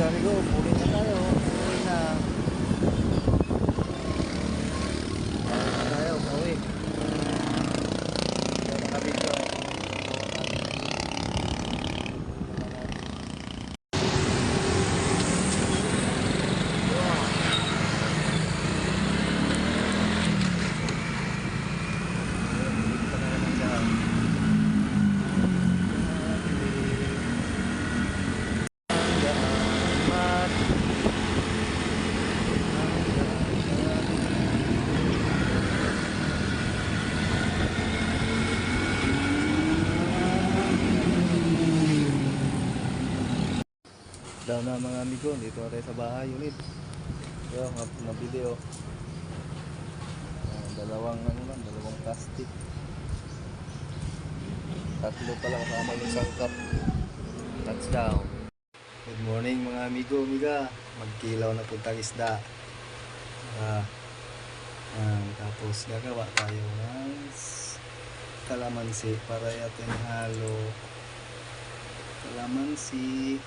amigo, uwi na tayo. Uwi na. Tayo, uwi. Tayo nakabidyo. Daw na mga amigo, dito na tayo sa bahay ulit. Yo, nabili oh. Dalawang plastic. Tatlo pala kasama yung sangkap. Touchdown. Good morning mga amigo, amiga. Magkilaw na puntang isda. Tapos gagawa tayo ng kalamansi para yatin halo. Kalamansi.